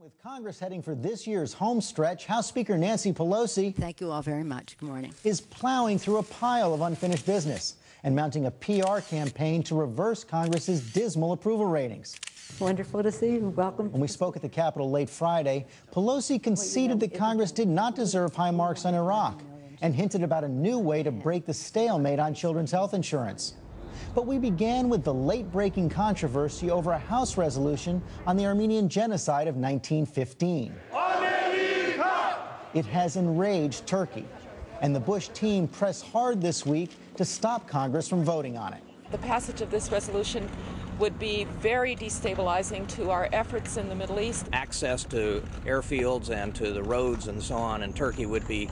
With Congress heading for this year's home stretch, House Speaker Nancy Pelosi, thank you all very much. Good morning, is plowing through a pile of unfinished business and mounting a PR campaign to reverse Congress's dismal approval ratings. Wonderful to see you. Welcome. When we spoke at the Capitol late Friday, Pelosi conceded that Congress did not deserve high marks on Iraq and hinted about a new way to break the stalemate on children's health insurance. But we began with the late-breaking controversy over a House resolution on the Armenian genocide of 1915. It has enraged Turkey, and the Bush team pressed hard this week to stop Congress from voting on it. The passage of this resolution would be very destabilizing to our efforts in the Middle East. Access to airfields and to the roads and so on in Turkey would be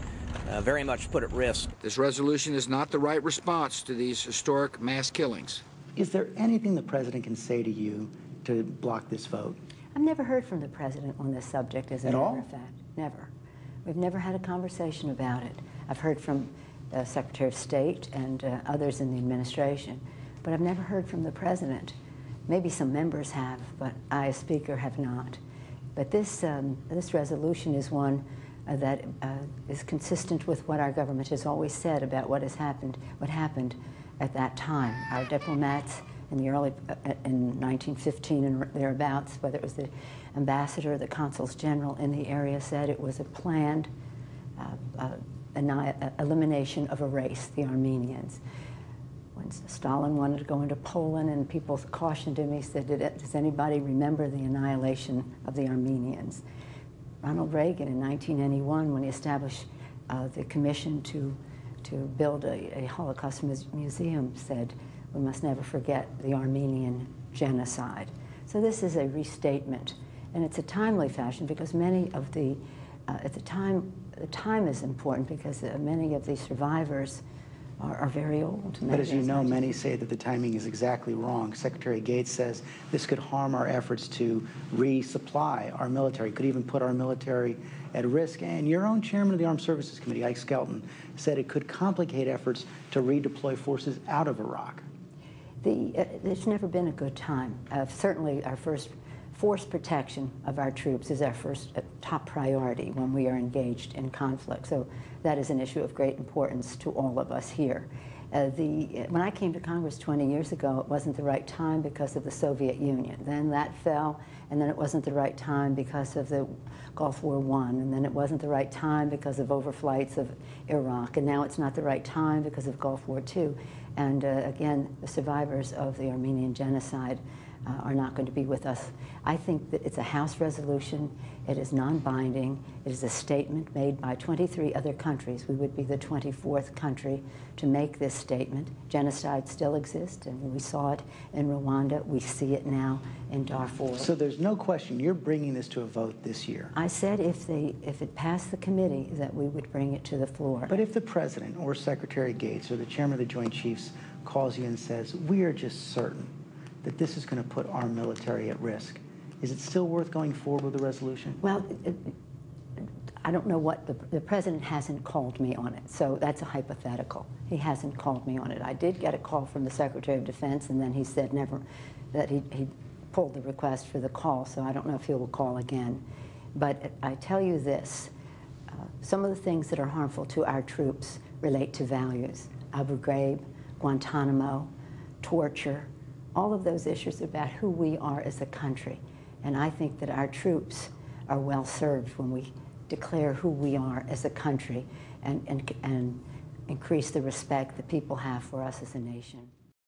very much put at risk. This resolution is not the right response to these historic mass killings. Is there anything the president can say to you to block this vote? I've never heard from the president on this subject, as a matter of fact. Never. We've never had a conversation about it. I've heard from the Secretary of State and others in the administration, but I've never heard from the president. Maybe some members have, but I, as Speaker, have not. But this resolution is one that is consistent with what our government has always said about what happened at that time. Our diplomats in the in 1915 and thereabouts, whether it was the ambassador or the consuls general in the area, said it was a planned elimination of a race, the Armenians. When Stalin wanted to go into Poland and people cautioned him, he said, does anybody remember the annihilation of the Armenians? Ronald Reagan in 1991, when he established the commission to build a Holocaust museum, said, we must never forget the Armenian genocide. So this is a restatement, and it's a timely fashion because many of the time is important because many of the survivors are very old. But as you know, many say that the timing is exactly wrong. Secretary Gates says this could harm our efforts to resupply our military, could even put our military at risk. And your own chairman of the Armed Services Committee, Ike Skelton, said it could complicate efforts to redeploy forces out of Iraq. It's never been a good time. Certainly our first force protection of our troops is our first top priority when we are engaged in conflict. So that is an issue of great importance to all of us here. When I came to Congress 20 years ago, it wasn't the right time because of the Soviet Union. Then that fell, and then it wasn't the right time because of the Gulf War I, and then it wasn't the right time because of overflights of Iraq, and now it's not the right time because of Gulf War II. And again, the survivors of the Armenian genocide are not going to be with us. I think that it's a House resolution. It is non-binding. It is a statement made by 23 other countries. We would be the 24th country to make this statement. Genocide still exists, and we saw it in Rwanda. We see it now in Darfur. So there's no question you're bringing this to a vote this year. I said if it passed the committee that we would bring it to the floor. But if the president or Secretary Gates or the chairman of the Joint Chiefs calls you and says, we are just certain that this is going to put our military at risk, is it still worth going forward with the resolution? Well, I don't know what the president hasn't called me on it, so that's a hypothetical. He hasn't called me on it. I did get a call from the Secretary of Defense, and then he said that he pulled the request for the call, so I don't know if he will call again. But I tell you this, some of the things that are harmful to our troops relate to values. Abu Ghraib, Guantanamo, torture, all of those issues about who we are as a country. And I think that our troops are well served when we declare who we are as a country and increase the respect that people have for us as a nation.